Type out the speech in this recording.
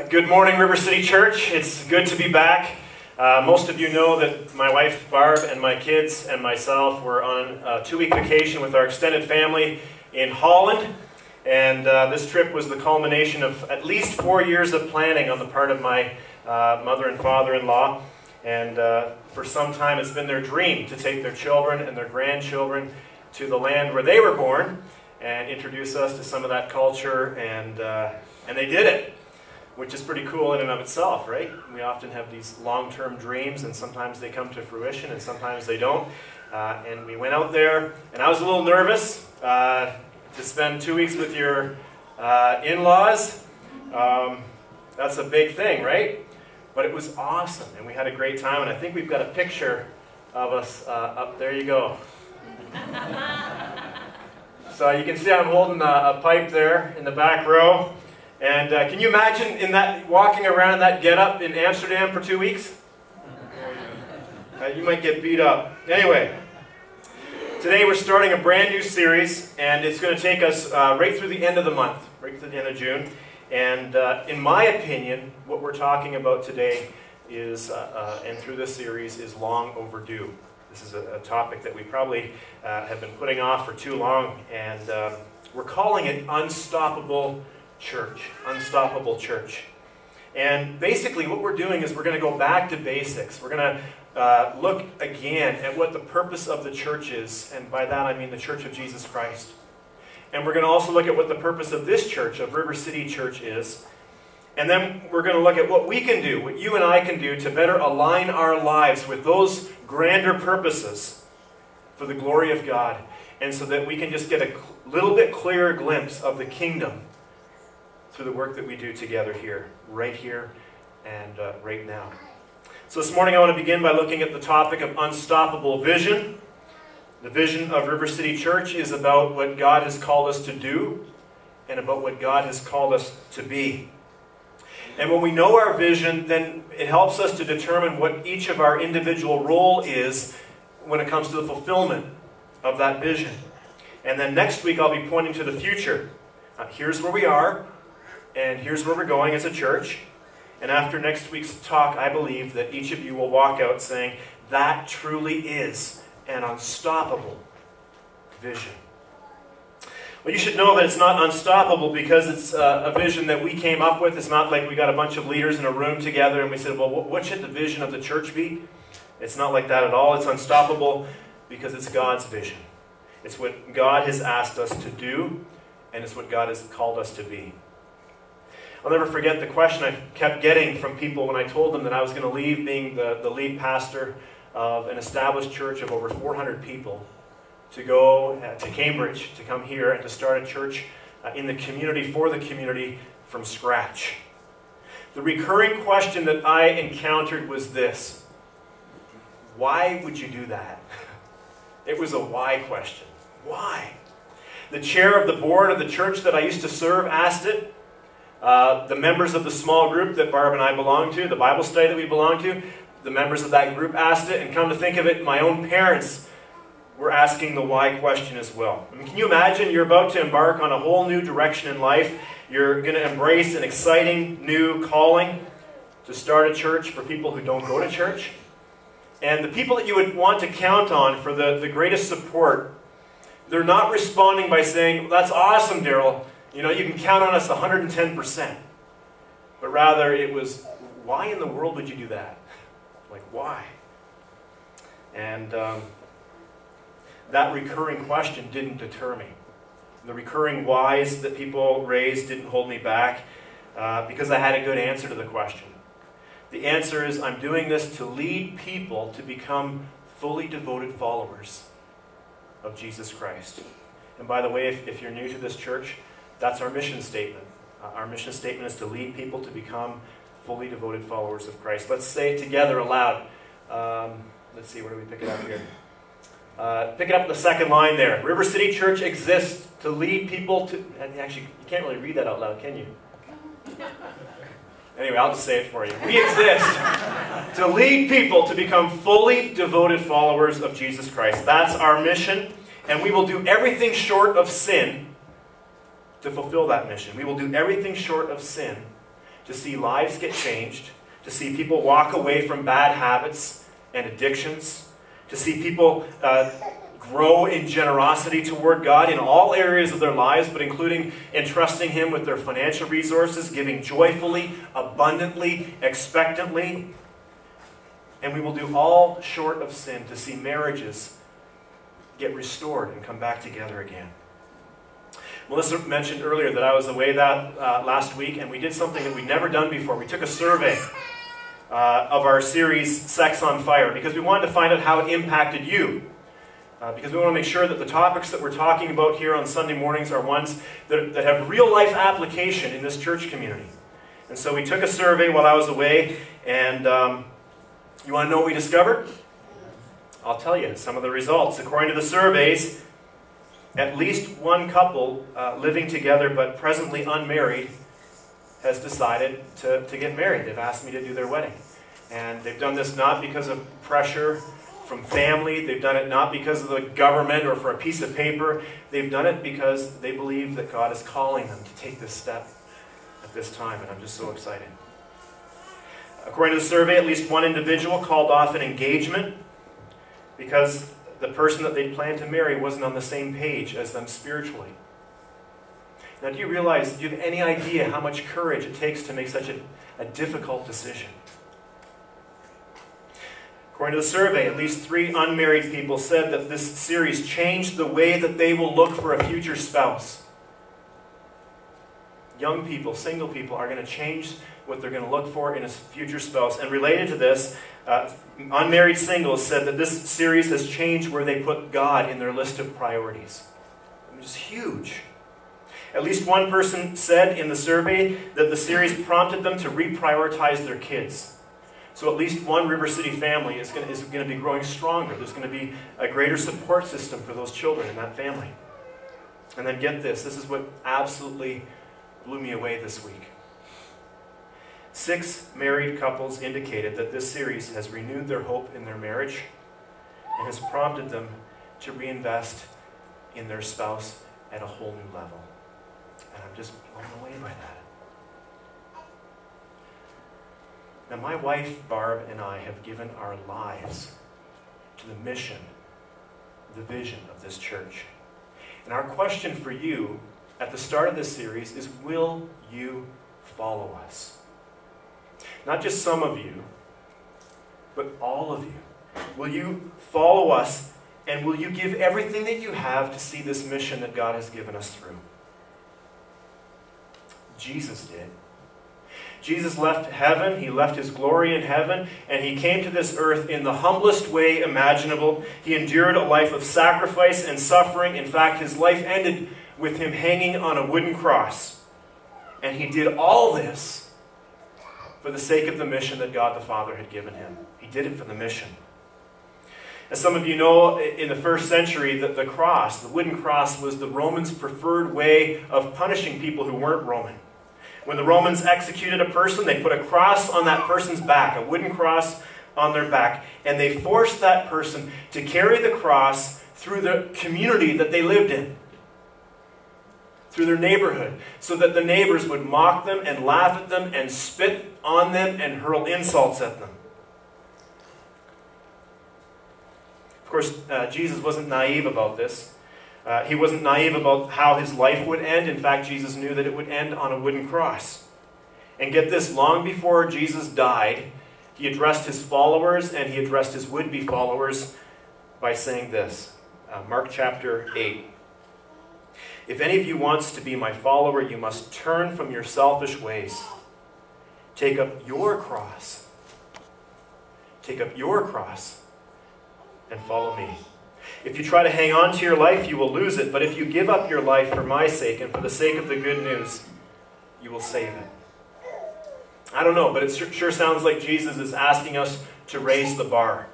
Good morning, River City Church. It's good to be back. Most of you know that my wife Barb and my kids and myself were on a 2-week vacation with our extended family in Holland. And this trip was the culmination of at least 4 years of planning on the part of my mother and father-in-law. And for some time it's been their dream to take their children and their grandchildren to the land where they were born and introduce us to some of that culture, and they did it, which is pretty cool in and of itself, right? We often have these long-term dreams, and sometimes they come to fruition, and sometimes they don't. And we went out there, and I was a little nervous to spend 2 weeks with your in-laws. That's a big thing, right? But it was awesome, and we had a great time, and I think we've got a picture of us up there. You go. So you can see I'm holding a pipe there in the back row. And can you imagine walking around in that get-up in Amsterdam for 2 weeks? You might get beat up. Anyway, today we're starting a brand new series, and it's going to take us right through the end of the month, right through the end of June. And in my opinion, what we're talking about today is, and through this series, is long overdue. This is a topic that we probably have been putting off for too long, and we're calling it Unstoppable Church. Unstoppable Church. And basically what we're doing is we're going to go back to basics. We're going to look again at what the purpose of the church is, and by that I mean the Church of Jesus Christ. And we're going to also look at what the purpose of this church, of River City Church, is. And then we're going to look at what we can do, what you and I can do to better align our lives with those grander purposes for the glory of God, and so that we can just get a little bit clearer glimpse of the kingdom through the work that we do together here and right now. So this morning I want to begin by looking at the topic of unstoppable vision. The vision of River City Church is about what God has called us to do and about what God has called us to be. And when we know our vision, then it helps us to determine what each of our individual role is when it comes to the fulfillment of that vision. And then next week I'll be pointing to the future. Here's where we are, and here's where we're going as a church. And after next week's talk, I believe that each of you will walk out saying, that truly is an unstoppable vision. Well, you should know that it's not unstoppable because it's a vision that we came up with. It's not like we got a bunch of leaders in a room together and we said, well, what should the vision of the church be? It's not like that at all. It's unstoppable because it's God's vision. It's what God has asked us to do, and it's what God has called us to be. I'll never forget the question I kept getting from people when I told them that I was going to leave being the lead pastor of an established church of over 400 people to go to Cambridge, to come here and to start a church in the community, for the community, from scratch. The recurring question that I encountered was this: why would you do that? It was a why question. Why? The chair of the board of the church that I used to serve asked it. The members of the small group that Barb and I belong to, the Bible study that we belong to, the members of that group asked it, and come to think of it, my own parents were asking the why question as well. I mean, can you imagine you're about to embark on a whole new direction in life? You're going to embrace an exciting new calling to start a church for people who don't go to church. And the people that you would want to count on for the greatest support, they're not responding by saying, that's awesome, Daryl. You know, you can count on us 110%. But rather it was, why in the world would you do that? Like, why? And that recurring question didn't deter me. The recurring whys that people raised didn't hold me back because I had a good answer to the question. The answer is, I'm doing this to lead people to become fully devoted followers of Jesus Christ. And by the way, if you're new to this church, that's our mission statement. Our mission statement is to lead people to become fully devoted followers of Christ. Let's say it together aloud. Let's see, where do we pick it up here? Pick it up in the second line there. River City Church exists to lead people to... Actually, you can't really read that out loud, can you? Anyway, I'll just say it for you. We exist to lead people to become fully devoted followers of Jesus Christ. That's our mission, and we will do everything short of sin to fulfill that mission. We will do everything short of sin to see lives get changed, to see people walk away from bad habits and addictions, to see people grow in generosity toward God in all areas of their lives, but including entrusting Him with their financial resources, giving joyfully, abundantly, expectantly. And we will do all short of sin to see marriages get restored and come back together again. Melissa mentioned earlier that I was away last week, and we did something that we'd never done before. We took a survey of our series, Sex on Fire, because we wanted to find out how it impacted you. Because we want to make sure that the topics that we're talking about here on Sunday mornings are ones that have real-life application in this church community. And so we took a survey while I was away, and you want to know what we discovered? I'll tell you some of the results. According to the surveys, at least one couple living together but presently unmarried has decided to get married. They've asked me to do their wedding. And they've done this not because of pressure from family. They've done it not because of the government or for a piece of paper. They've done it because they believe that God is calling them to take this step at this time. And I'm just so excited. According to the survey, at least one individual called off an engagement because the person that they planned to marry wasn't on the same page as them spiritually. Now, do you realize, do you have any idea how much courage it takes to make such a difficult decision? According to the survey, at least 3 unmarried people said that this series changed the way that they will look for a future spouse. Young people, single people, are going to change what they're going to look for in a future spouse. And related to this, unmarried singles said that this series has changed where they put God in their list of priorities. Which is huge. At least one person said in the survey that the series prompted them to reprioritize their kids. So at least one River City family is going to be growing stronger. There's going to be a greater support system for those children in that family. And then get this. This is what absolutely blew me away this week. 6 married couples indicated that this series has renewed their hope in their marriage and has prompted them to reinvest in their spouse at a whole new level. And I'm just blown away by that. Now, my wife, Barb, and I have given our lives to the mission, the vision of this church. And our question for you at the start of this series is, will you follow us? Not just some of you, but all of you. Will you follow us, and will you give everything that you have to see this mission that God has given us through? Jesus did. Jesus left heaven, He left His glory in heaven, and He came to this earth in the humblest way imaginable. He endured a life of sacrifice and suffering. In fact, His life ended with Him hanging on a wooden cross. And He did all this for the sake of the mission that God the Father had given Him. He did it for the mission. As some of you know, in the first century, the cross, the wooden cross, was the Romans' preferred way of punishing people who weren't Roman. When the Romans executed a person, they put a cross on that person's back, a wooden cross on their back, and they forced that person to carry the cross through the community that they lived in, through their neighborhood, so that the neighbors would mock them and laugh at them and spit on them and hurl insults at them. Of course, Jesus wasn't naive about this. He wasn't naive about how His life would end. In fact, Jesus knew that it would end on a wooden cross. And get this, long before Jesus died, He addressed His followers and He addressed His would-be followers by saying this. Mark chapter 8. If any of you wants to be my follower, you must turn from your selfish ways. Take up your cross. Take up your cross and follow me. If you try to hang on to your life, you will lose it. But if you give up your life for my sake and for the sake of the good news, you will save it. I don't know, but it sure sounds like Jesus is asking us to raise the bar.